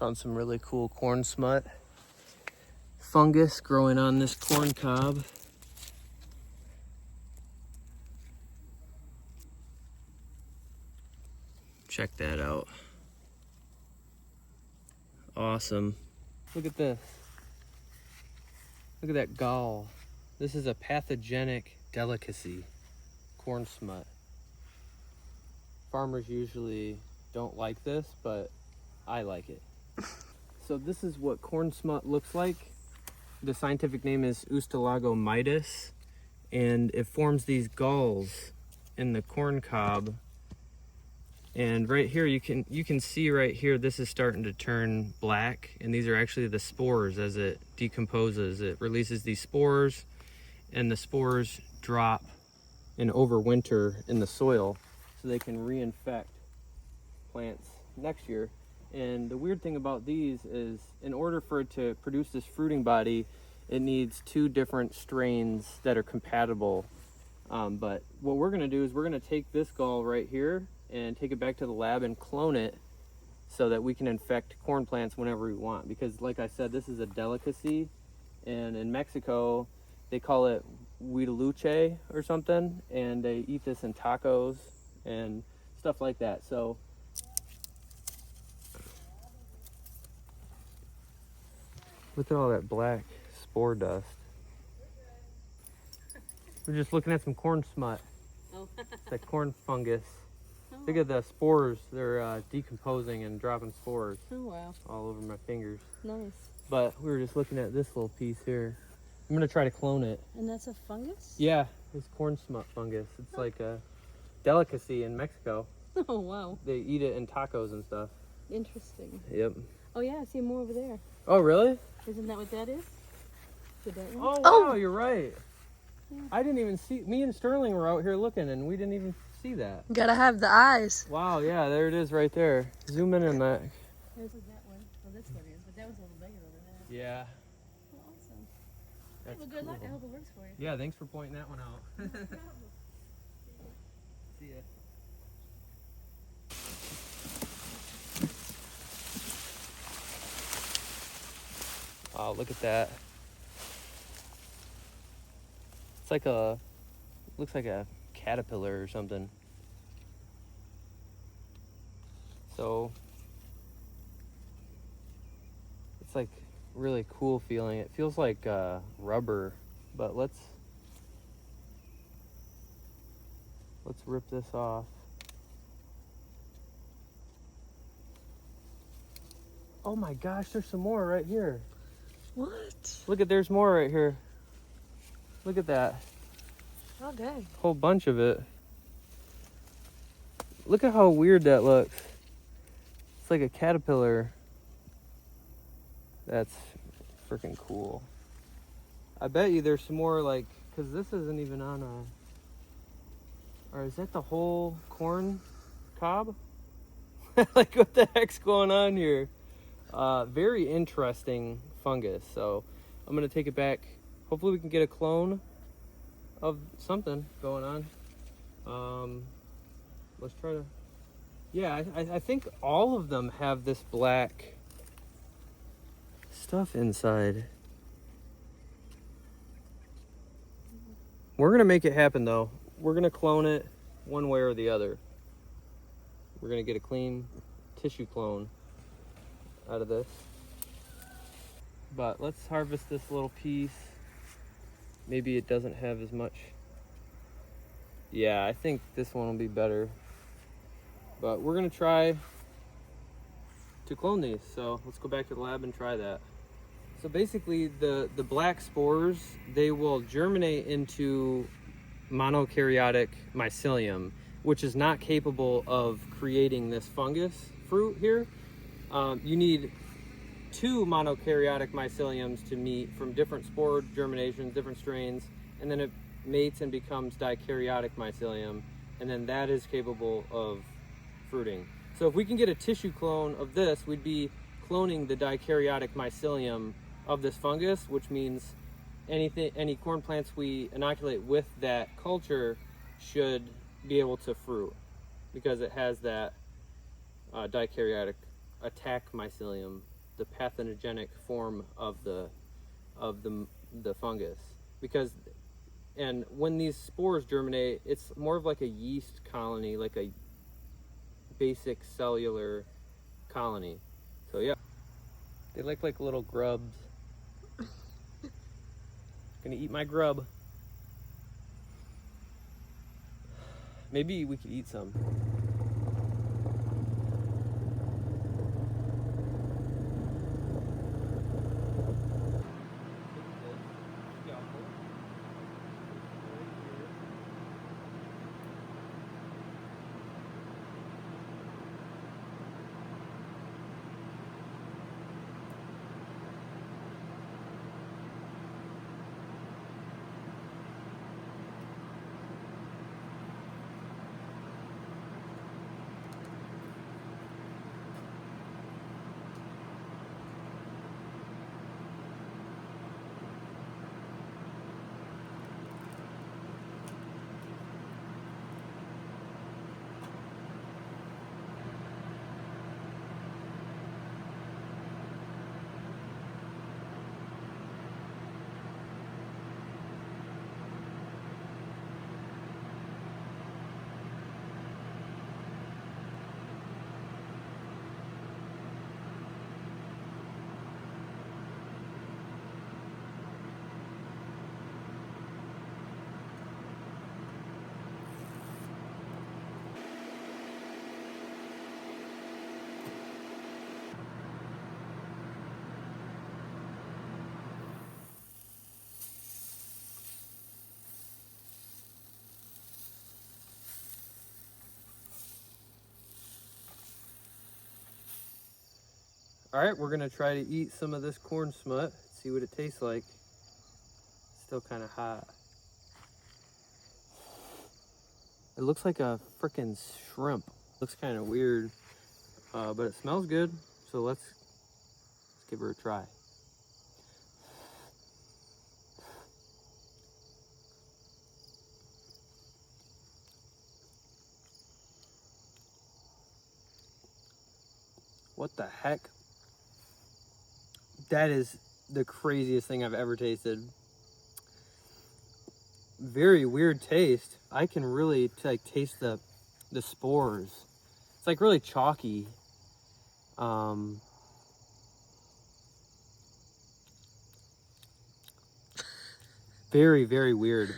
Found some really cool corn smut fungus growing on this corn cob. Check that out. Awesome. Look at this. Look at that gall. This is a pathogenic delicacy, corn smut. Farmers usually don't like this, but I like it. So this is what corn smut looks like. The scientific name is Ustilago maydis, and it forms these galls in the corn cob. And right here, you can see right here, this is starting to turn black, and these are actually the spores. As it decomposes, it releases these spores, and the spores drop and overwinter in the soil so they can reinfect plants next year. And the weird thing about these is, in order for it to produce this fruiting body, it needs 2 different strains that are compatible. But what we're going to do is we're going to take this gall right here and take it back to the lab and clone it so that we can infect corn plants whenever we want. Because like I said, this is a delicacy, and in Mexico they call it Huitlacoche or something, and they eat this in tacos and stuff like that. So look at all that black spore dust. We're just looking at some corn smut. Oh. It's like corn fungus. Look at the spores. They're decomposing and dropping spores. Oh, wow. All over my fingers. Nice. But we were just looking at this little piece here. I'm going to try to clone it. And that's a fungus? Yeah, it's corn smut fungus. It's like a delicacy in Mexico. Oh, wow. They eat it in tacos and stuff. Interesting. Yep. Oh, yeah, I see more over there. Oh, really? Isn't that what that is? Is that one? Oh, wow, you're right. Yeah. I didn't even see. Me and Sterling were out here looking, and we didn't even see that. Gotta have the eyes. Wow, yeah, there it is right there. Zoom in on that. There's that one. Well, this one is, but that was a little bigger over there. Yeah. Oh, awesome. That's Well, good luck. I cool. hope it works for you. Yeah, thanks for pointing that one out. No problem. See ya. Oh, look at that. It's like looks like a caterpillar or something. So it's like really cool feeling. It feels like rubber, but let's rip this off. Oh my gosh, there's some more right here. What? Look at, there's more right here. Look at that. Oh, dang. Whole bunch of it. Look at how weird that looks. It's like a caterpillar. That's freaking cool. I bet you there's some more, like, because this isn't even on a... Or is that the whole corn cob? Like, what the heck's going on here? Very interesting fungus. So I'm going to take it back. Hopefully we can get a clone of something going on. Let's try to... Yeah, I think all of them have this black stuff inside. We're going to make it happen, though. We're going to clone it one way or the other. We're going to get a clean tissue clone out of this. But let's harvest this little piece. Maybe it doesn't have as much. Yeah, I think this one will be better. But we're gonna try to clone these. So let's go back to the lab and try that. So basically the black spores, they will germinate into monokaryotic mycelium, which is not capable of creating this fungus fruit here. You need 2 monokaryotic myceliums to meet from different spore germinations, different strains, and then it mates and becomes dikaryotic mycelium, and then that is capable of fruiting. So if we can get a tissue clone of this, we'd be cloning the dikaryotic mycelium of this fungus, which means any corn plants we inoculate with that culture should be able to fruit because it has that dikaryotic attack mycelium, the pathogenic form of the fungus, because and when these spores germinate, it's more of like a yeast colony, like a basic cellular colony. So yeah, they look like little grubs. Gonna eat my grub. Maybe we could eat some. All right, we're gonna try to eat some of this corn smut, see what it tastes like. Still kind of hot. It looks like a frickin' shrimp. Looks kind of weird, but it smells good. So let's give her a try. What the heck? That is the craziest thing I've ever tasted. Very weird taste. I can really like taste the spores. It's like really chalky. Very, very weird.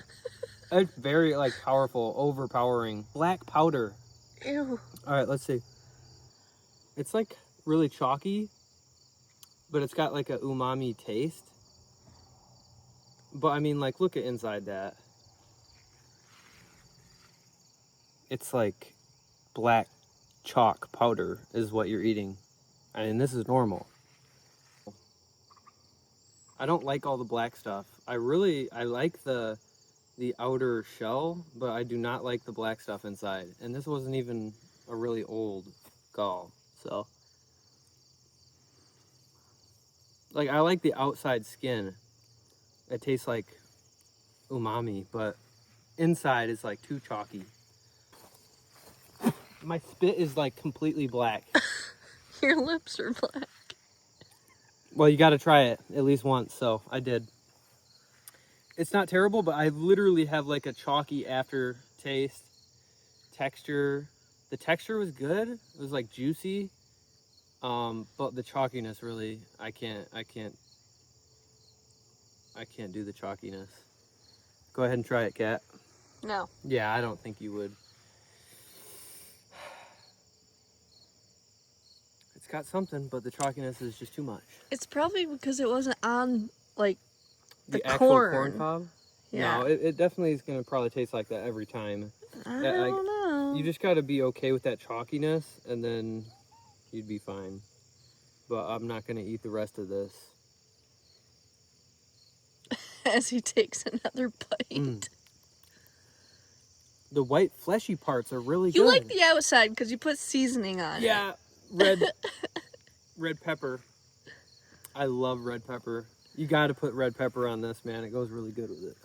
It's very like powerful, overpowering. Black powder. Ew. All right, let's see. It's like really chalky, but it's got like a umami taste. But I mean, like, look at inside that. It's like black chalk powder is what you're eating. I mean, this is normal. I don't like all the black stuff. I like the outer shell, but I do not like the black stuff inside. And this wasn't even a really old gall, so. Like, I like the outside skin. It tastes like umami, but inside is like too chalky. My spit is like completely black. Your lips are black. Well, you got to try it at least once, so I did. It's not terrible, but I literally have like a chalky aftertaste. Texture. The texture was good. It was like juicy. But the chalkiness really, I can't do the chalkiness. Go ahead and try it, Kat. No. Yeah, I don't think you would. It's got something, but the chalkiness is just too much. It's probably because it wasn't on, like, the actual corn. corn cob? Yeah. No, it definitely is going to probably taste like that every time. I don't know. You just got to be okay with that chalkiness, and then you'd be fine. But I'm not going to eat the rest of this. As he takes another bite. The white fleshy parts are really good. You like the outside because you put seasoning on it. Yeah, red pepper. I love red pepper. You got to put red pepper on this, man. It goes really good with it.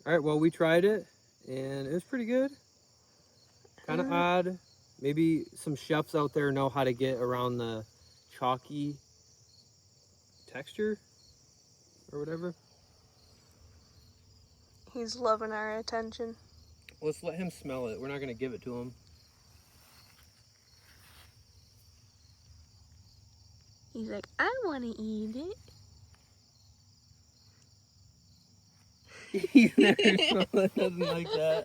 All right, well, we tried it, and it was pretty good. Kind of odd. Maybe some chefs out there know how to get around the chalky texture or whatever. He's loving our attention. Let's let him smell it. We're not gonna give it to him. He's like, I want to eat it. He's never smelled nothing like that.